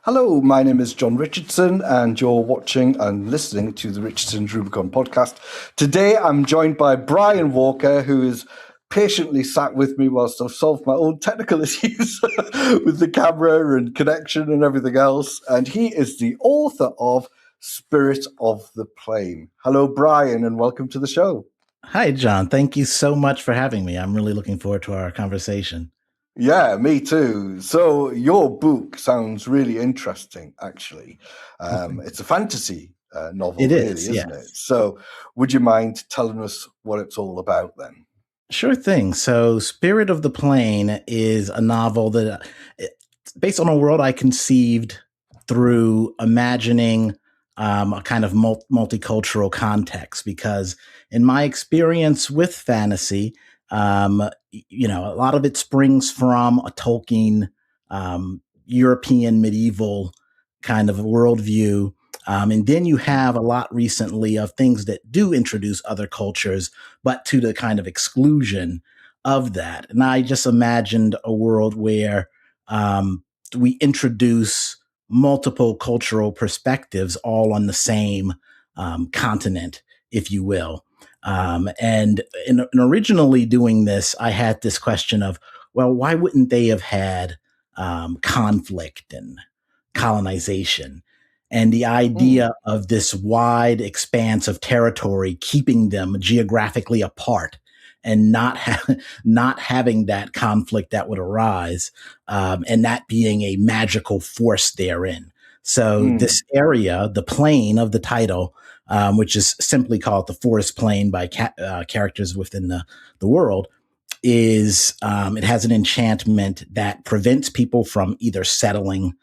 Hello, my name is John Richardson, and you're watching and listening to the Richardson's Rubicon podcast. Today, I'm joined by Brian Walker, who is patiently sat with me whilst I've solved my own technical issues with the camera and connection and everything else. And he is the author of Spirit of the Plane. Hello, Brian, and welcome to the show. Hi, John. Thank you so much for having me. I'm really looking forward to our conversation. Yeah, me too. So your book sounds really interesting, actually. It's a fantasy novel, It really, is, isn't yes. it? So would you mind telling us what it's all about then? Sure thing. So Spirit of the Plane is a novel that it's based on a world I conceived through imagining a kind of multicultural context, because in my experience with fantasy, a lot of it springs from a Tolkien European medieval kind of worldview. And then you have a lot recently of things that do introduce other cultures, but to the kind of exclusion of that. And I just imagined a world where we introduce multiple cultural perspectives all on the same continent, if you will. And in originally doing this, I had this question of, well, why wouldn't they have had conflict and colonization? And the idea of this wide expanse of territory, keeping them geographically apart and not having that conflict that would arise, and that being a magical force therein. So this area, the plane of the title, which is simply called the forest plane by characters within the world, is it has an enchantment that prevents people from either settling,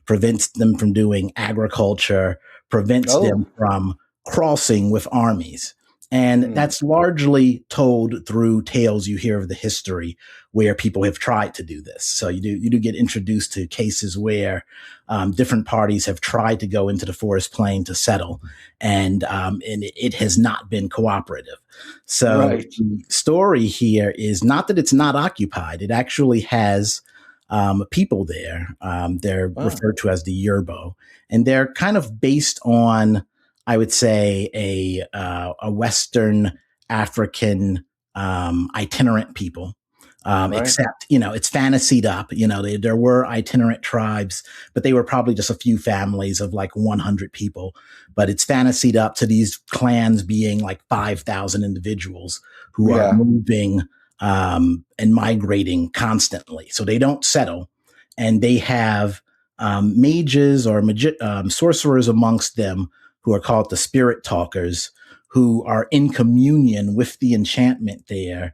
prevents them from doing agriculture, prevents them from crossing with armies. And that's largely told through tales you hear of the history where people have tried to do this. So you do get introduced to cases where different parties have tried to go into the forest plain to settle, and it has not been cooperative. So the story here is not that it's not occupied. It actually has people there. They're referred to as the Yurbo, and they're kind of based on, I would say, a Western African itinerant people. Except, it's fantasied up. There were itinerant tribes, but they were probably just a few families of like 100 people. But it's fantasied up to these clans being like 5,000 individuals who are moving and migrating constantly. So they don't settle, and they have mages or sorcerers amongst them who are called the spirit talkers, who are in communion with the enchantment there.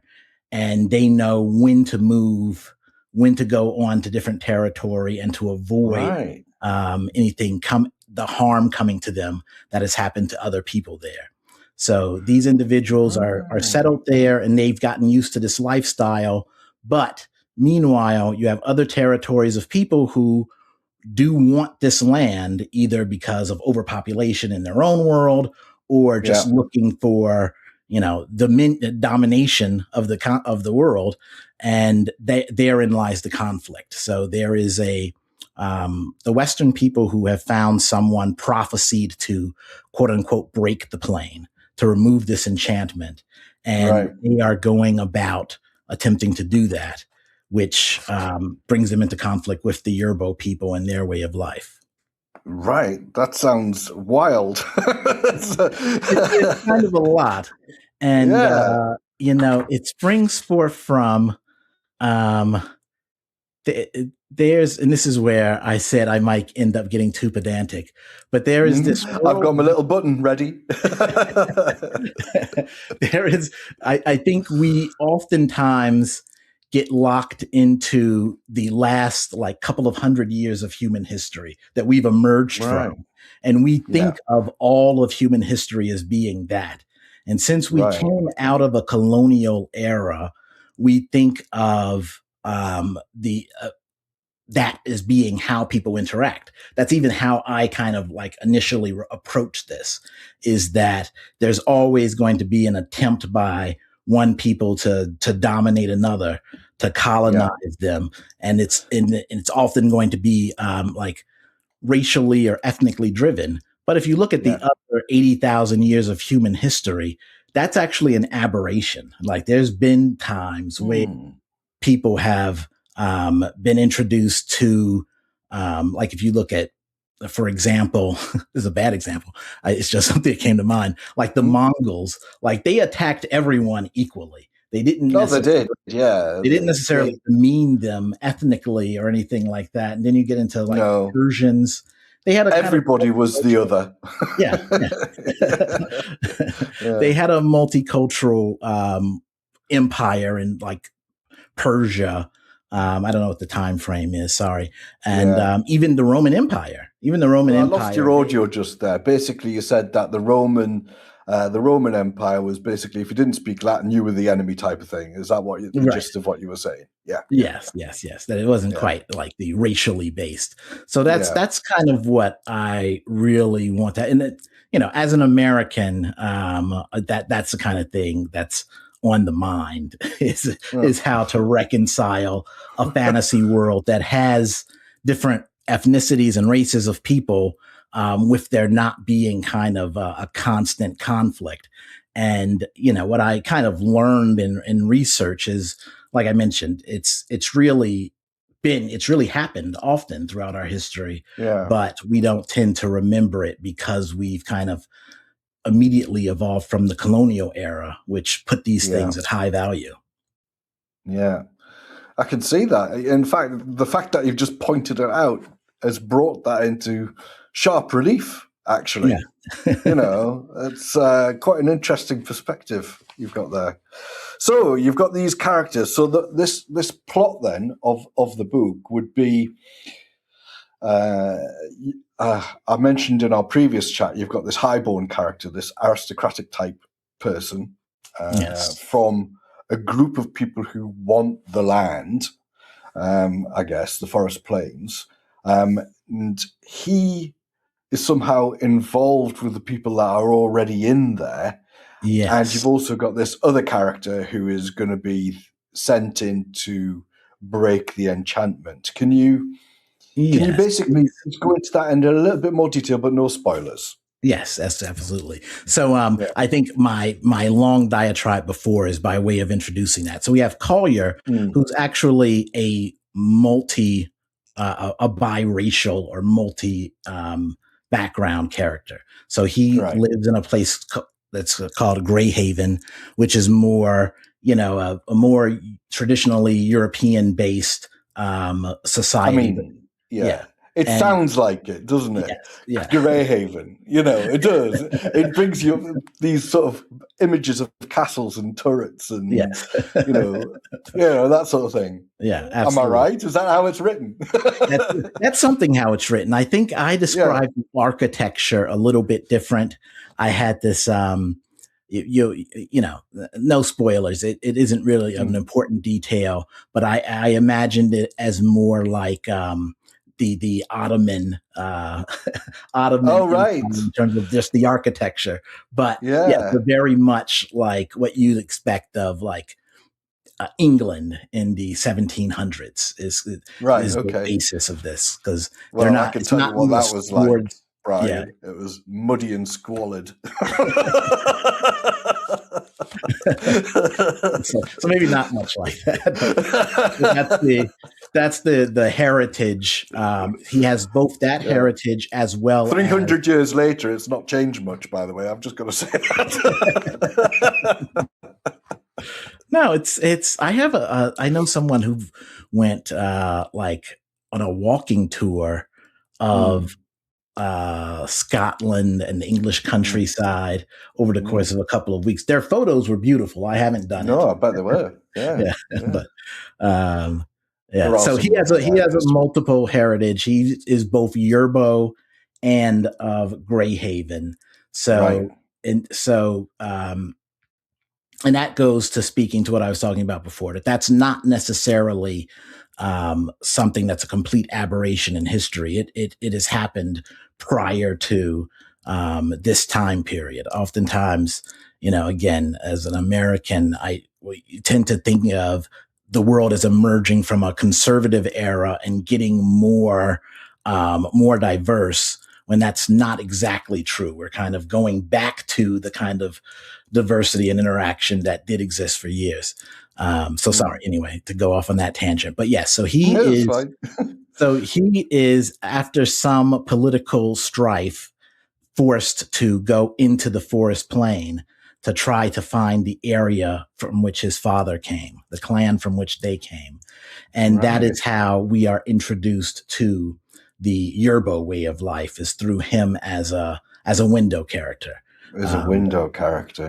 And they know when to move, when to go on to different territory, and to avoid the harm coming to them that has happened to other people there. So these individuals are settled there, and they've gotten used to this lifestyle. But meanwhile, you have other territories of people who do want this land, either because of overpopulation in their own world, or just looking for the domination of the world, and therein lies the conflict. So there is the Western people who have found someone prophesied to, quote unquote, break the plane, to remove this enchantment, and they are going about attempting to do that, which brings them into conflict with the Yurbo people and their way of life. Right. That sounds wild. It's kind of a lot. And, it springs forth from, there's, and this is where I said I might end up getting too pedantic, but there is this. I've got my little button ready. There is, I think we oftentimes get locked into the last like couple of 100 years of human history that we've emerged from. And we think of all of human history as being that. And since we came out of a colonial era, we think of that as being how people interact. That's even how I kind of like initially approached this, is that there's always going to be an attempt by one people to dominate another, to colonize them. And it's often going to be like racially or ethnically driven. But if you look at the other 80,000 years of human history, that's actually an aberration. Like there's been times where people have been introduced to, like if you look at, for example, this is a bad example. It's just something that came to mind. Like the Mongols, like they attacked everyone equally. They didn't. No, they did. Yeah, they didn't necessarily demean them ethnically or anything like that. And then you get into like Persians. They had everybody was the other. Yeah. They had a multicultural empire in like Persia. I don't know what the time frame is. Sorry, and even the Roman Empire. Empire. I lost your audio just there. Basically, you said that the Roman Empire was basically, if you didn't speak Latin, you were the enemy type of thing. Is that what the gist of what you were saying? Yeah. Yes. That it wasn't quite like the racially based. So that's kind of what I really want to. And it, as an American, that's the kind of thing that's on the mind is how to reconcile a fantasy world that has different ethnicities and races of people, with there not being kind of a constant conflict. And, what I kind of learned in research is, like I mentioned, it's really happened often throughout our history, but we don't tend to remember it because we've kind of immediately evolved from the colonial era, which put these things at high value. Yeah, I can see that. In fact, the fact that you've just pointed it out has brought that into sharp relief, actually. It's quite an interesting perspective you've got there. So you've got these characters. So this plot then of the book would be, I mentioned in our previous chat, you've got this highborn character, this aristocratic type person from a group of people who want the land, I guess, the forest plains. And he is somehow involved with the people that are already in there. Yes. And you've also got this other character who is going to be sent in to break the enchantment. Can you basically go into that in a little bit more detail, but no spoilers? Yes, absolutely. So I think my long diatribe before is by way of introducing that. So we have Collier, who's actually a biracial or multi background character. So he lives in a place that's called Greyhaven, which is more, a more traditionally European based society. It sounds like it, doesn't it? Yes. Greyhaven, it does. It brings you these sort of images of castles and turrets and, that sort of thing. Yeah, absolutely. Am I right? Is that how it's written? that's something how it's written. I think I described architecture a little bit different. I had this, no spoilers. It isn't really an important detail, but I imagined it as more like, the Ottoman in terms of just the architecture, but they're very much like what you'd expect of like England in the 1700s is the basis of this, because they're not. I can tell you what that was like, Brian. It was muddy and squalid. so maybe not much like that. But that's the heritage. He has both that heritage as well. 300 years later, it's not changed much. By the way, I've just got to say that. No, it's. I know someone who went like on a walking tour of Scotland and the English countryside over the course of a couple of weeks. Their photos were beautiful. I haven't done it. No, I bet they were. But so he has a multiple heritage. He is both Yurbo and of Greyhaven. So and that goes to speaking to what I was talking about before, that's not necessarily something that's a complete aberration in history. It has happened prior to this time period. Oftentimes, again, as an American, we tend to think of the world as emerging from a conservative era and getting more more diverse, when that's not exactly true. We're kind of going back to the kind of diversity and interaction that did exist for years. So sorry, anyway, to go off on that tangent. But yes, so he is fine. so he is, after some political strife, forced to go into the forest plain to try to find the area from which his father came, the clan from which they came. And that is how we are introduced to the Yurbo way of life, is through him as a window character. As a window character,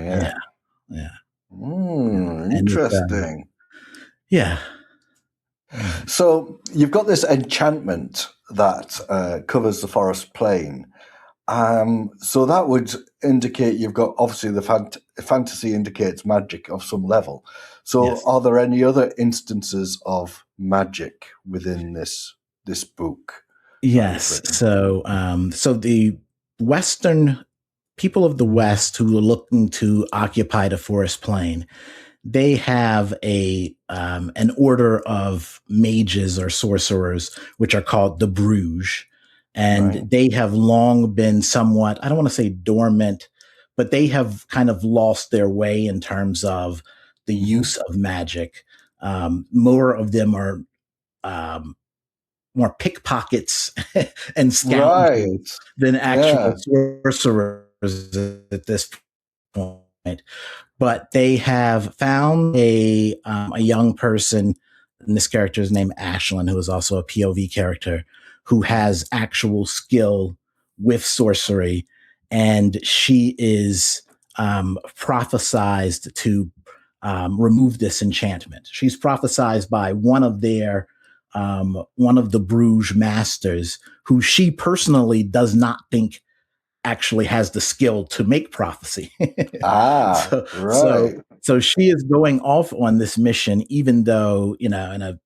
yeah. Interesting. Yeah. So you've got this enchantment that covers the forest plain. So that would indicate you've got, obviously, the fantasy indicates magic of some level. So are there any other instances of magic within this book? Yes. So the Western people of the West who are looking to occupy the forest plain, they have an order of mages or sorcerers, which are called the Bruges. And they have long been somewhat, I don't want to say dormant, but they have kind of lost their way in terms of the use of magic. More of them are more pickpockets and scoundrels than actual sorcerers at this point. But they have found a young person, and this character is named Ashlyn, who is also a POV character, who has actual skill with sorcery, and she is prophesized to remove this enchantment. She's prophesized by one of the Bruges masters, who she personally does not think actually has the skill to make prophecy. So she is going off on this mission, even though, in a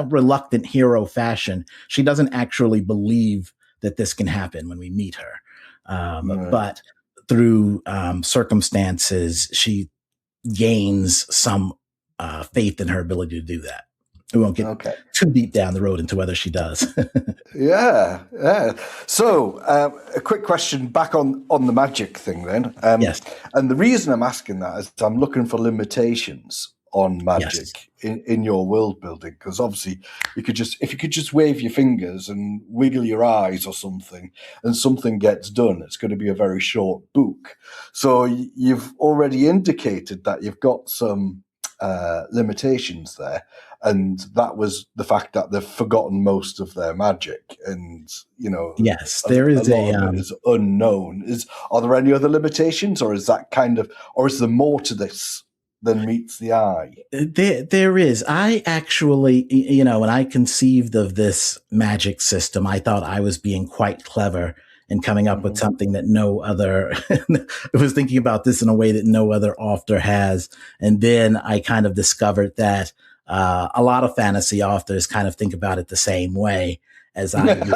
reluctant hero fashion, she doesn't actually believe that this can happen when we meet her. But through circumstances, she gains some faith in her ability to do that. We won't get too deep down the road into whether she does. Yeah. So, a quick question back on the magic thing then. Yes. And the reason I'm asking that is I'm looking for limitations on magic in your world building, because obviously if you could just wave your fingers and wiggle your eyes or something and something gets done, it's going to be a very short book. So you've already indicated that you've got some limitations there, and that was the fact that they've forgotten most of their magic, and there is a lot of it is unknown. Are there any other limitations, or is there more to this than meets the eye? There is. I actually, when I conceived of this magic system, I thought I was being quite clever and coming up with something that no other, I was thinking about this in a way that no other author has. And then I kind of discovered that a lot of fantasy authors kind of think about it the same way as I do,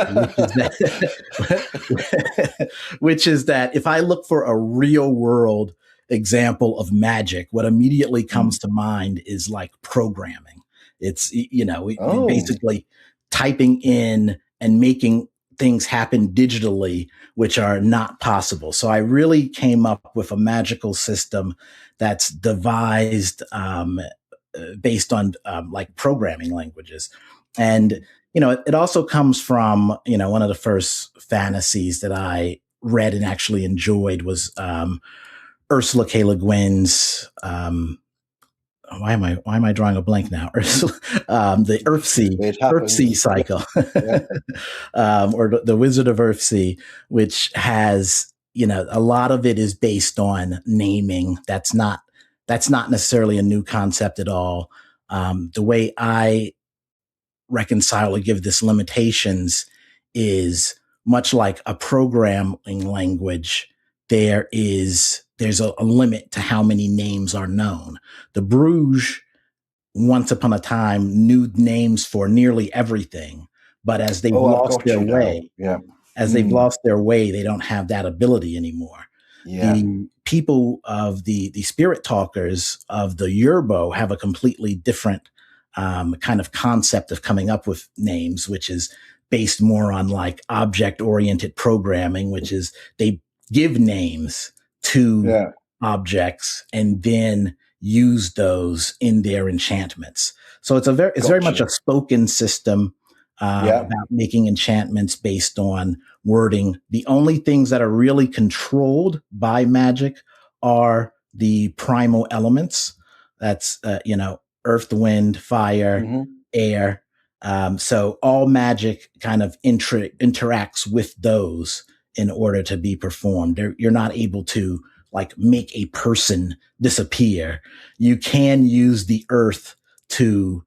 which is that if I look for a real world example of magic, what immediately comes to mind is like programming. It's, basically typing in and making things happen digitally, which are not possible. So I really came up with a magical system that's devised based on like programming languages. And, it also comes from, one of the first fantasies that I read and actually enjoyed was Ursula K. Le Guin's why am I drawing a blank now? The Earthsea cycle, or the Wizard of Earthsea, which has, a lot of it is based on naming. That's not necessarily a new concept at all. The way I reconcile or give this limitations is much like a programming language. There's a limit to how many names are known. The Bruges, once upon a time, knew names for nearly everything, but as they've lost their way, they've lost their way, they don't have that ability anymore. Yeah. The people of the spirit talkers of the Yurbo have a completely different kind of concept of coming up with names, which is based more on like object oriented programming, which is they give names to objects and then use those in their enchantments. So it's very much a spoken system about making enchantments based on wording. The only things that are really controlled by magic are the primal elements. That's earth, wind, fire, air. So all magic kind of interacts with those in order to be performed. You're not able to like make a person disappear. You can use the earth to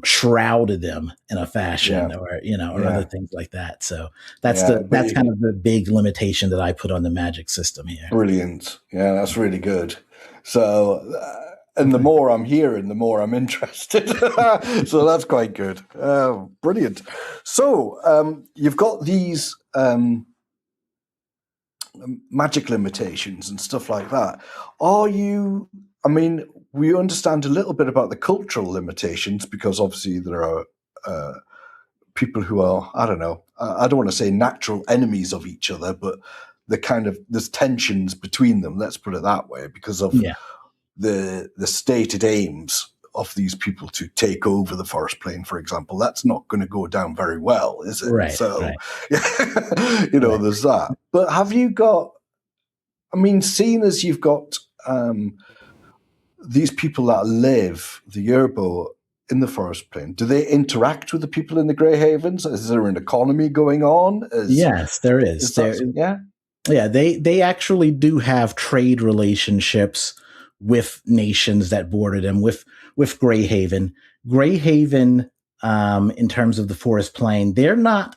shroud them in a fashion or other things like that. So that's kind of the big limitation that I put on the magic system here. Brilliant. Yeah, that's really good. So, and the more I'm hearing, the more I'm interested. So that's quite good. Brilliant. So you've got these magic limitations and stuff like that. We understand a little bit about the cultural limitations because obviously there are people who are, I don't know, I don't want to say natural enemies of each other, but there's tensions between them, let's put it that way, because of the stated aims of these people to take over the forest plane, for example. That's not going to go down very well, is it? Right. So, there's that. But have you got, seeing as you've got these people that live, the Yurbo, in the forest plane, do they interact with the people in the Greyhavens? Is there an economy going on? Yes, there is. They actually do have trade relationships with nations that border them, with Greyhaven. Greyhaven, in terms of the forest plain, they're not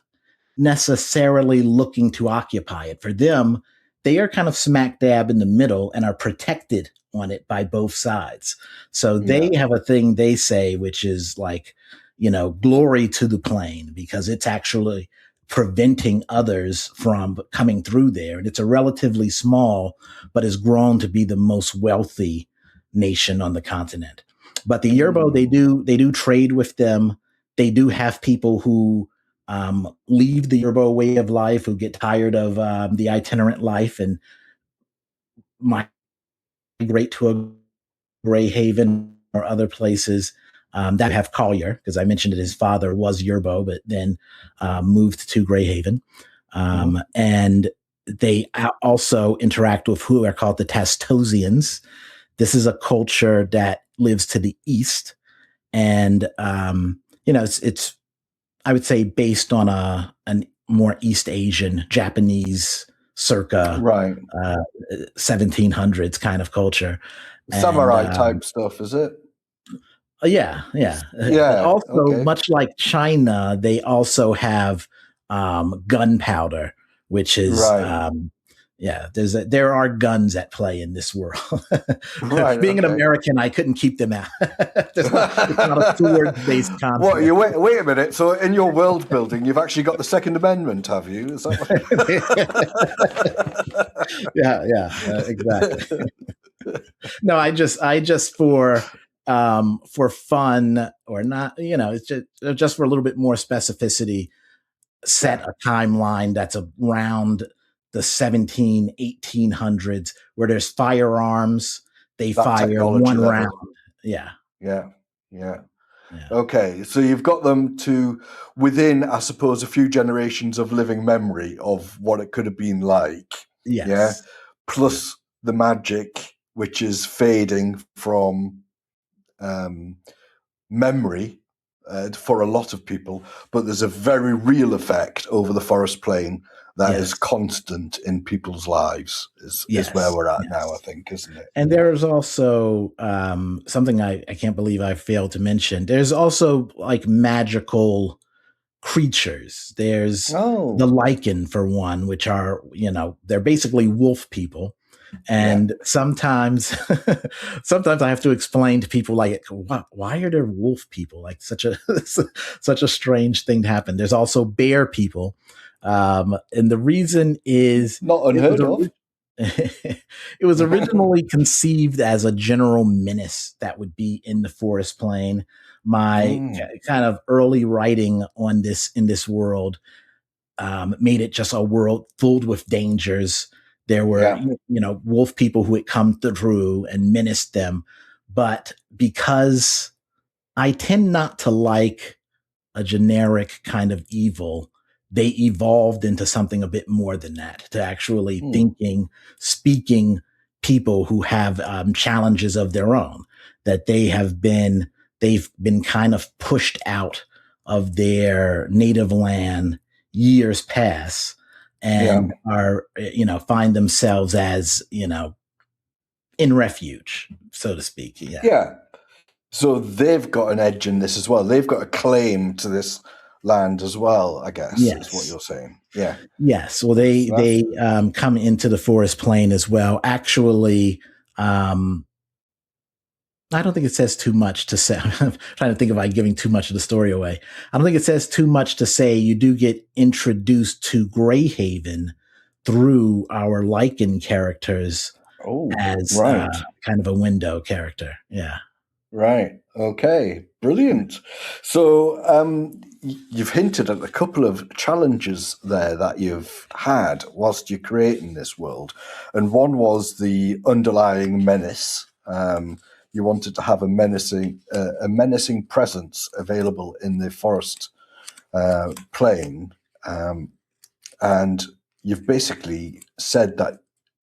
necessarily looking to occupy it. For them, they are kind of smack dab in the middle and are protected on it by both sides. So they have a thing they say, which is like, glory to the plain, because it's actually preventing others from coming through there. And it's a relatively small, but has grown to be the most wealthy nation on the continent. But the Yurbo, they do trade with them. They do have people who leave the Yurbo way of life, who get tired of the itinerant life and migrate to a Greyhaven or other places that have Collier, because I mentioned that his father was Yurbo, but then moved to Greyhaven. And they also interact with who are called the Tastosians. This is a culture that lives to the east. And, it's I would say, based on a more East Asian, Japanese, circa 1700s kind of culture. Samurai type stuff, is it? Yeah. Also, much like China, they also have gunpowder, which is there are guns at play in this world. Being an American, I couldn't keep them out. It's not a sword-based conflict. What? Wait a minute. So in your world building, you've actually got the Second Amendment, have you? Is that exactly. No, I just for fun or not, it's just for a little bit more specificity, set a timeline that's around the 1800s, where there's firearms. They fire one round. Yeah. Okay, so you've got them to within, I suppose, a few generations of living memory of what it could have been like. Yes. Yeah. Plus the magic, which is fading from memory for a lot of people, but there's a very real effect over the forest plane that is constant in people's lives, is where we're at now, I think, isn't it? And there's also something I can't believe I failed to mention. There's also like magical creatures. There's the Lyken, for one, which are, they're basically wolf people. And sometimes I have to explain to people, like, why are there wolf people? Like such a strange thing to happen. There's also bear people. And the reason is not unheard of. It was originally conceived as a general menace that would be in the forest plain, My kind of early writing on this in this world made it just a world filled with dangers. There were, wolf people who had come through and menaced them. But because I tend not to like a generic kind of evil, they evolved into something a bit more than that, to actually thinking, speaking people who have challenges of their own, that they've been kind of pushed out of their native land years past and are, find themselves as, in refuge, so to speak. Yeah. So they've got an edge in this as well. They've got a claim to this land as well, I guess, is what you're saying. Yeah. Yes. Well, they come into the forest plain as well. Actually, I don't think it says too much to say. I'm trying to think about giving too much of the story away. I don't think it says too much to say you do get introduced to Greyhaven through our Lyken characters as kind of a window character. Yeah. Right. Okay. Brilliant. So you've hinted at a couple of challenges there that you've had whilst you're creating this world. And one was the underlying menace. You wanted to have a menacing presence available in the forest plain. And you've basically said that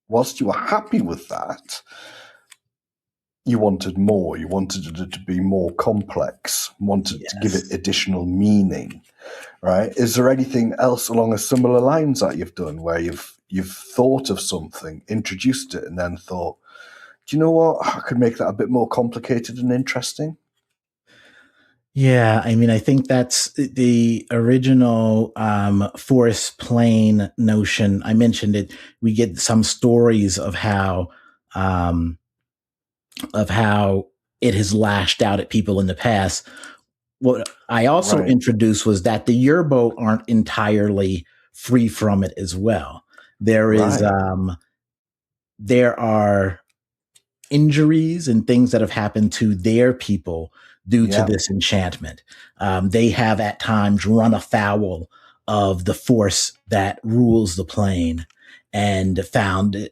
whilst you were happy with that, you wanted more. You wanted it to be more complex, wanted to give it additional meaning, right? Is there anything else along a similar lines that you've done where you've thought of something, introduced it, and then thought, do you know what? I could make that a bit more complicated and interesting? Yeah, I mean, I think that's the original forest plain notion. I mentioned it. We get some stories of how it has lashed out at people in the past. What I also introduced was that the Yurbo aren't entirely free from it as well. There are injuries and things that have happened to their people due to this enchantment. They have at times run afoul of the force that rules the plain and found,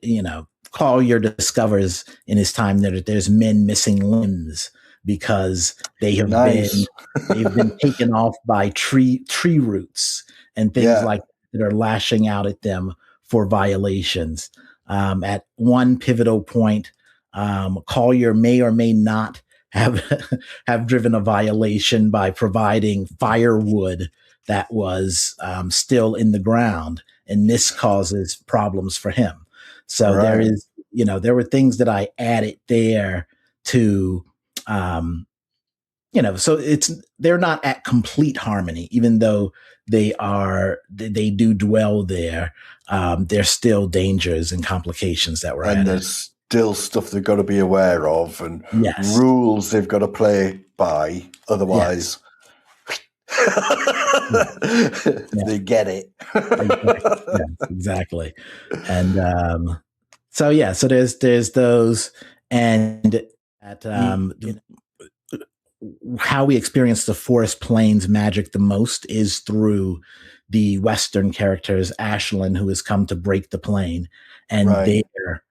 Collier discovers in his time that there's men missing limbs because they have been taken off by tree roots and things like that are lashing out at them for violations. At one pivotal point, Collier may or may not have driven a violation by providing firewood that was still in the ground, and this causes problems for him. So there is, there were things that I added there to, so they're not at complete harmony, even though they do dwell there. There's still dangers and complications that were added. And there's still stuff they've got to be aware of and rules they've got to play by. Otherwise, they get it. Exactly. And so there's those, and at how we experience the forest plains magic the most is through the Western characters, Ashlyn, who has come to break the plane, and their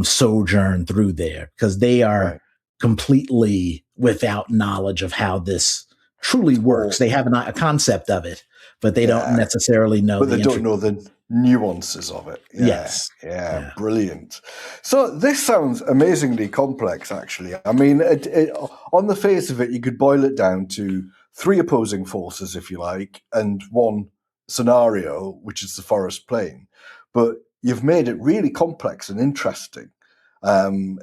sojourn through there, because they are completely without knowledge of how this truly works. They have a concept of it, but they don't necessarily know. But they don't know the nuances of it. Brilliant. So this sounds amazingly complex, actually. I mean, on the face of it, you could boil it down to three opposing forces, if you like, and one scenario, which is the forest plain. But you've made it really complex and interesting.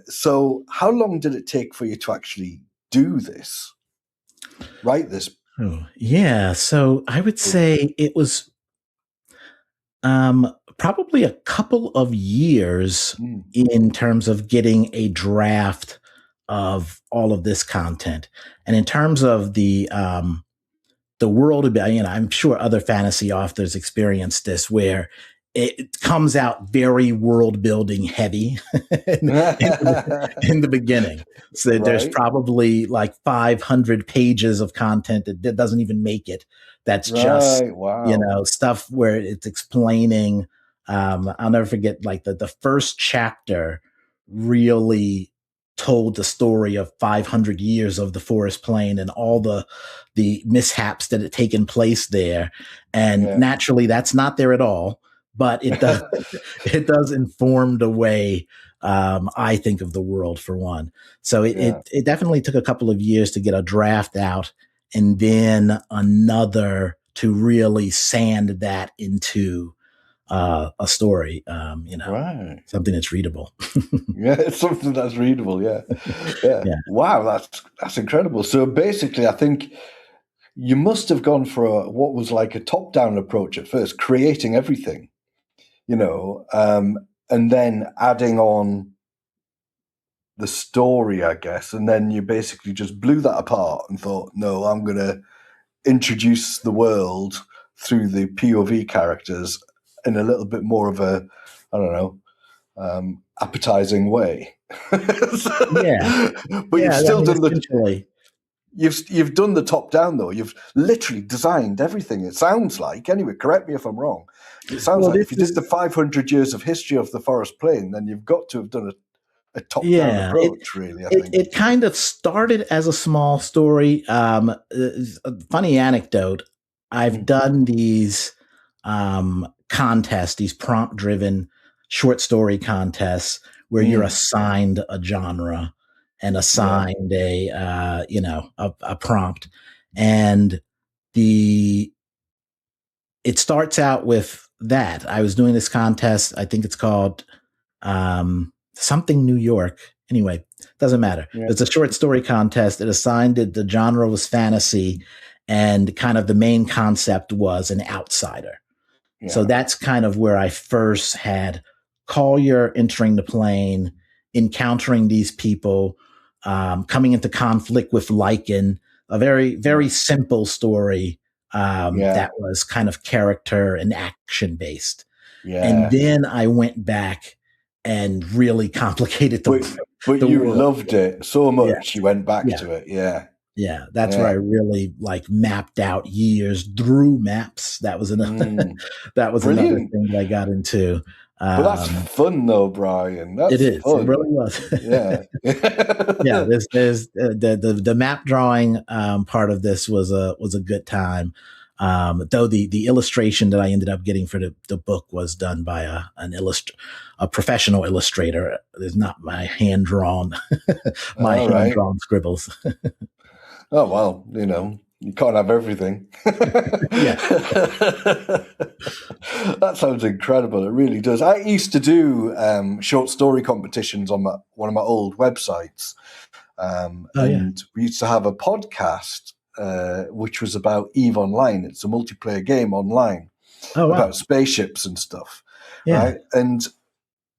So how long did it take for you to actually do this? Write this? So I would say it was probably a couple of years in terms of getting a draft of all of this content. And in terms of the world, I'm sure other fantasy authors experienced this, where it comes out very world building heavy in the beginning. So there's probably like 500 pages of content that doesn't even make it. That's just, stuff where it's explaining. I'll never forget, like the first chapter really told the story of 500 years of the forest plain and all the mishaps that had taken place there. And naturally, that's not there at all. But it does it does inform the way I think of the world, for one. So it definitely took a couple of years to get a draft out, and then another to really sand that into a story. Something that's readable. It's something that's readable. Yeah. Wow, that's incredible. So basically, I think you must have gone for what was like a top-down approach at first, creating everything. And then adding on the story, I guess, and then you basically just blew that apart and thought, no, I'm going to introduce the world through the POV characters in a little bit more of a, I don't know, appetizing way. But you've still done You've done the top down though. You've literally designed everything. It sounds like, anyway, correct me if I'm wrong. It sounds like if you did the 500 years of history of the forest plain, then you've got to have done a top down approach, really. I think it kind of started as a small story. A funny anecdote. I've done these contests, these prompt driven short story contests where you're assigned a genre and assigned a prompt, and it starts out with that. I was doing this contest. I think it's called something New York. Anyway, doesn't matter. It's a short story contest. It assigned it. The genre was fantasy, and kind of the main concept was an outsider. So that's kind of where I first had Collier entering the plane, encountering these people, coming into conflict with Lyken, a very, very simple story that was kind of character and action based. And then I went back and really complicated the But you world. loved it so much, you went back to it. That's where I really mapped out years, drew maps. That was another another thing that I got into. Well, that's fun though, Brian. It is. Fun. It really was. There's the map drawing part of this was a good time. Though the illustration that I ended up getting for the book was done by a professional illustrator. There's not my hand drawn hand-drawn scribbles. Oh, well, you can't have everything. That sounds incredible. It really does. I used to do short story competitions on one of my old websites. And we used to have a podcast which was about EVE Online. It's a multiplayer game online about spaceships and stuff. Right? And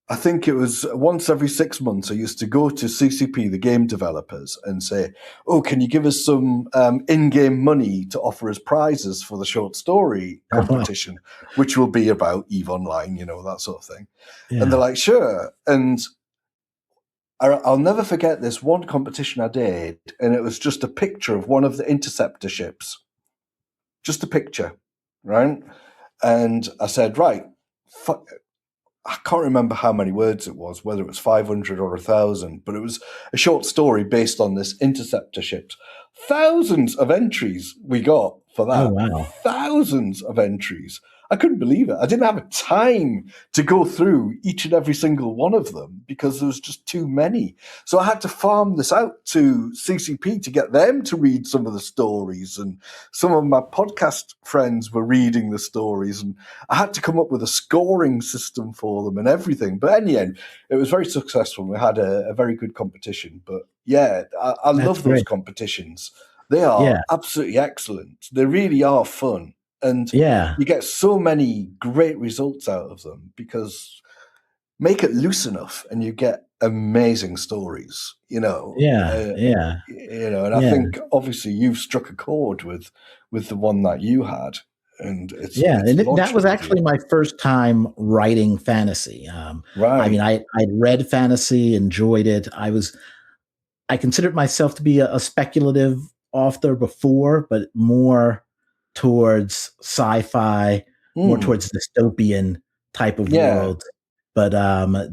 I think it was once every 6 months I used to go to CCP, the game developers, and say, oh, can you give us some in-game money to offer as prizes for the short story competition, which will be about EVE Online, that sort of thing. And they're like, sure. And I'll never forget this one competition I did, and it was just a picture of one of the interceptor ships. Just a picture, right? And I said, right, I can't remember how many words it was, whether it was 500 or 1,000, but it was a short story based on this interceptor ship. Thousands of entries we got for that. Oh, wow. Thousands of entries. I couldn't believe it. I didn't have time to go through each and every single one of them because there was just too many. So I had to farm this out to CCP to get them to read some of the stories. And some of my podcast friends were reading the stories. And I had to come up with a scoring system for them and everything. But in the end, it was very successful. We had a very good competition. But I love those competitions. They are absolutely excellent. They really are fun. And you get so many great results out of them because make it loose enough and you get amazing stories, And I think obviously you've struck a chord with the one that you had. and it's that was actually my first time writing fantasy. Right. I mean, I'd read fantasy, enjoyed it. I considered myself to be a speculative author before, but more towards sci-fi, more towards dystopian type of world. But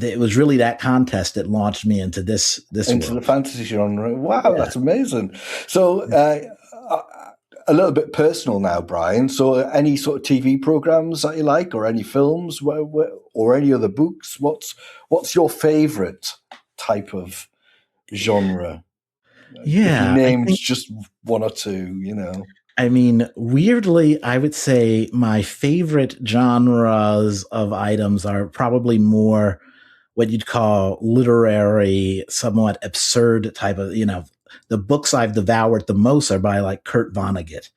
it was really that contest that launched me into this into world. the fantasy genre. Wow, that's amazing. So a little bit personal now, Brian. So any sort of TV programs that you like, or any films, or any other books? What's your favorite type of genre? If you named just one or two, I mean, weirdly, I would say my favorite genres of items are probably more what you'd call literary, somewhat absurd type of, the books I've devoured the most are by like Kurt Vonnegut.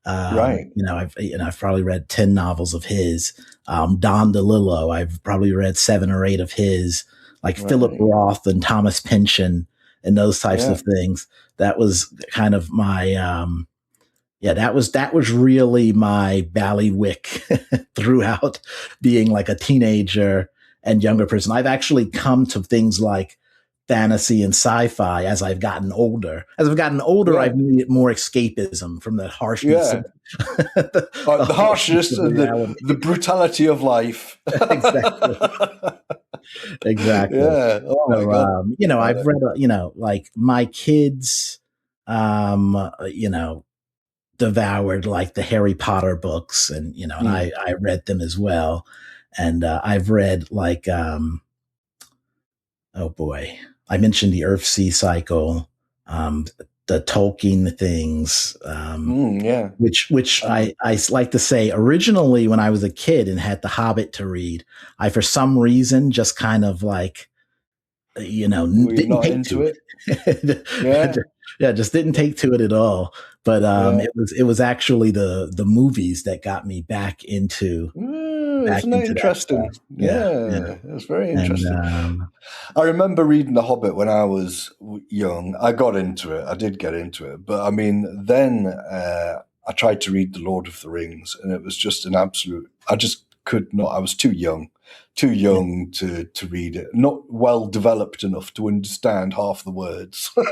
Right. I've probably read 10 novels of his. Don DeLillo, I've probably read 7 or 8 of his, like Philip Roth and Thomas Pynchon and those types of things. That was kind of my, that was really my ballywick throughout being like a teenager and younger person. I've actually come to things like fantasy and sci-fi as I've gotten older. As I've gotten older, I've needed more escapism from the harshness. The harshness and the brutality of life. Exactly. Yeah. Oh my God. I've read, like my kids, devoured like the Harry Potter books, and and I read them as well. And I've read like oh boy, I mentioned the Earth-Sea cycle, the Tolkien things, which I like to say originally when I was a kid and had The Hobbit to read, I for some reason just kind of like didn't take to it. Just didn't take to it at all. But it was actually the movies that got me back into. Isn't that interesting? It's very interesting. And, I remember reading The Hobbit when I was young. I got into it. I did get into it. But I mean, then I tried to read The Lord of the Rings, and it was just an absolute. I just could not. I was too young to read it. Not well developed enough to understand half the words. And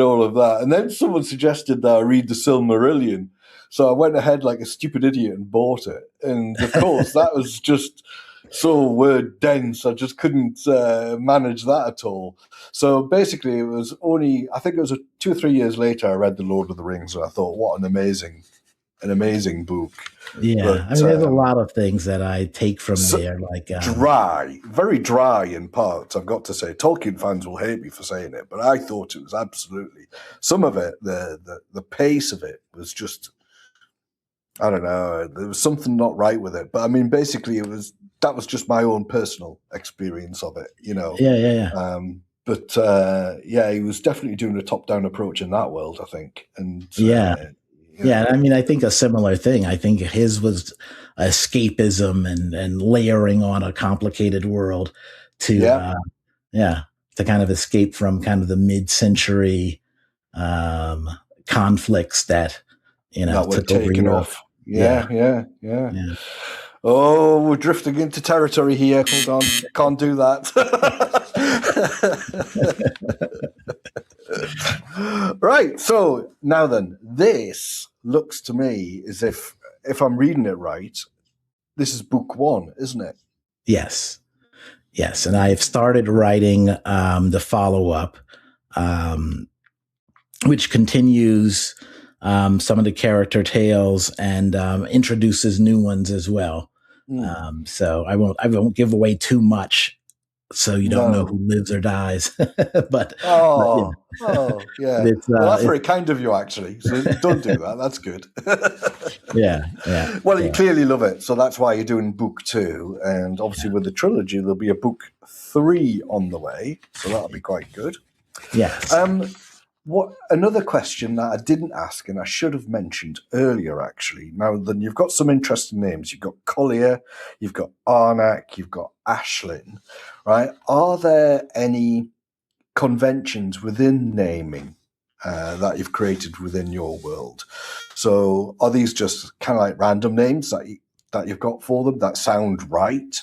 all of that. And then someone suggested that I read the Silmarillion. So I went ahead like a stupid idiot and bought it. And of course, that was just so word dense. I just couldn't manage that at all. So basically, it was only, I think it was 2 or 3 years later, I read The Lord of the Rings, and I thought, what an amazing book. Yeah, but, I mean, there's a lot of things that I take from there, like dry, very dry in parts. I've got to say, Tolkien fans will hate me for saying it, but I thought it was absolutely, some of it, the pace of it was just, I don't know, there was something not right with it. But I mean, basically, that was just my own personal experience of it, But he was definitely doing a top-down approach in that world, I think, and I mean, I think a similar thing. I think his was escapism and layering on a complicated world to kind of escape from kind of the mid-century conflicts that that took were taken over off. Yeah. Oh, we're drifting into territory here. Hold on, can't do that. Right, so now then, this looks to me as if I'm reading it right, this is book 1, isn't it? Yes, and I've started writing the follow-up, which continues some of the character tales and introduces new ones as well. So I won't give away too much, so you don't know who lives or dies. but yeah. Well, that's very kind of you, actually. So don't do that. That's good. Yeah. Well, you clearly love it, so that's why you're doing book 2, and obviously with the trilogy, there'll be a book 3 on the way, so that'll be quite good. Yes. What another question that I didn't ask and I should have mentioned earlier, actually. Now, then you've got some interesting names. You've got Collier, you've got Arnak, you've got Ashlyn, right? Are there any conventions within naming that you've created within your world. So are these just kind of like random names that you've got for them that sound right?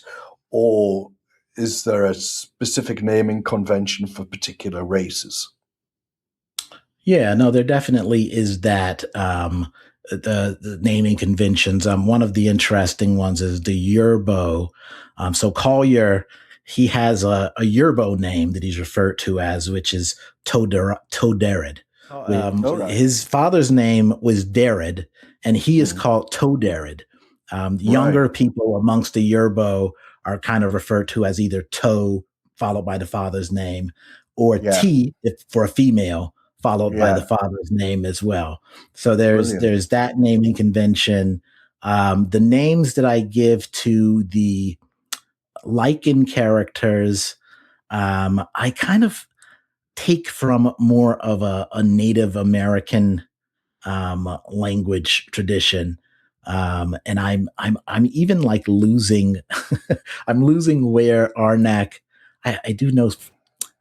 Or is there a specific naming convention for particular races? Yeah, no, there definitely is that. The naming conventions. One of the interesting ones is the Yurbo. So Collier, he has a Yurbo name that he's referred to as, which is Toderid. Right. His father's name was Derid, and he is called Toderid. Younger people amongst the Yurbo are kind of referred to as either To, followed by the father's name, or T, if for a female, followed by the father's name as well. So there's that naming convention. The names that I give to the Lyken characters, I kind of take from more of a Native American language tradition. And I'm even like losing, I'm losing where Arnak, I do know,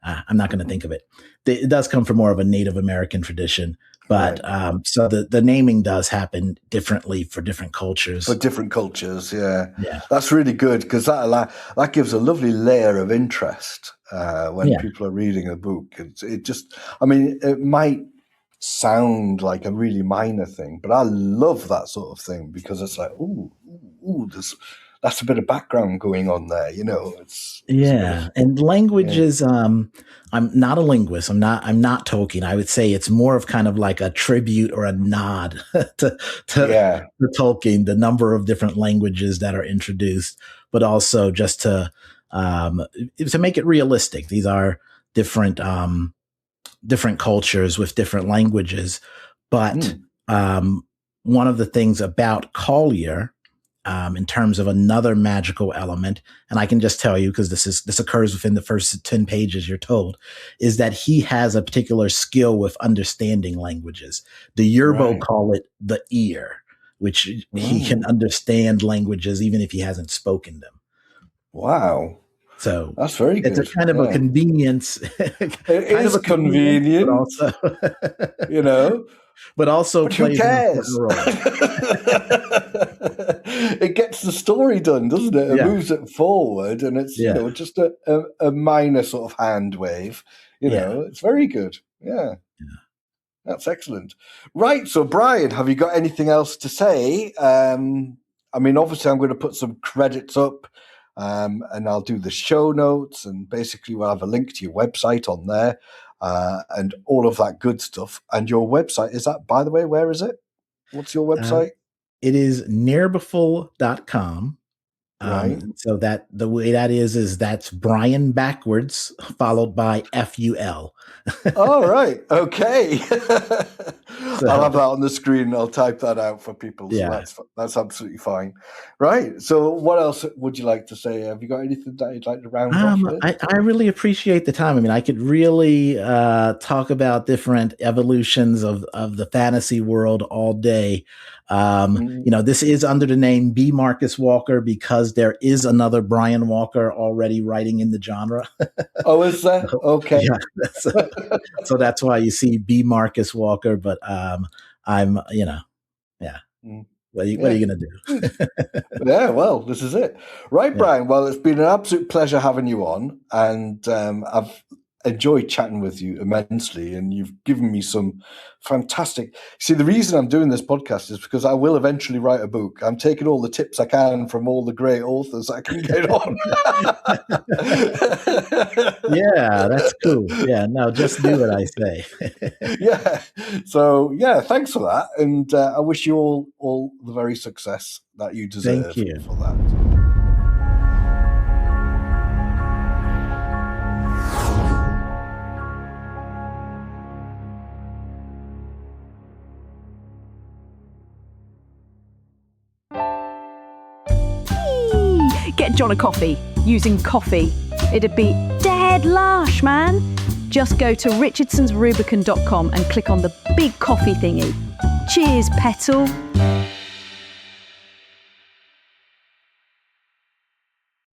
I'm not going to think of it. It does come from more of a Native American tradition, but so the naming does happen differently for different cultures. For different cultures, yeah. That's really good because that gives a lovely layer of interest when people are reading a book. It might sound like a really minor thing, but I love that sort of thing because it's like, that's a bit of background going on there, and languages. I'm not a linguist. I'm not Tolkien. I would say it's more of kind of like a tribute or a nod to Tolkien, the number of different languages that are introduced, but also just to make it realistic. These are different cultures with different languages, but one of the things about Collier, in terms of another magical element, and I can just tell you because this occurs within the first 10 pages, you're told, is that he has a particular skill with understanding languages. The Yurbo call it the ear, which he can understand languages even if he hasn't spoken them. Wow. So that's very good. It's a kind of a convenience. It is convenient, but also, but also but who cares? It gets the story done, doesn't it? It moves it forward, and it's just a minor sort of hand wave. It's very good. Yeah. That's excellent. Right. So, Brian, have you got anything else to say? Obviously, I'm going to put some credits up. And I'll do the show notes, and basically we'll have a link to your website on there and all of that good stuff. And your website, is that, by the way, where is it? What's your website? It is nearbeful.com. So that the way that is that's Brian backwards followed by FUL. All right. Okay. I'll have that on the screen. I'll type that out for people. So that's absolutely fine. Right. So what else would you like to say? Have you got anything that you'd like to round off with? I really appreciate the time. I could really talk about different evolutions of the fantasy world all day. This is under the name B. Marcus Walker because there is another Brian Walker already writing in the genre. Oh, is there? Okay. So that's why you see B. Marcus Walker, but I'm, What are you going to do? Yeah, well, this is it. Right, Brian. Well, it's been an absolute pleasure having you on, and I've enjoyed chatting with you immensely, and you've given me some fantastic. See, the reason I'm doing this podcast is because I will eventually write a book. I'm taking all the tips I can from all the great authors I can get on. Yeah, that's cool. Yeah, no, just do what I say. Yeah. So, thanks for that, and I wish you all the very success that you deserve. Thank you for that. Get John a coffee using coffee. It'd be dead lush, man. Just go to richardsonsrubicon.com and click on the big coffee thingy. Cheers, Petal.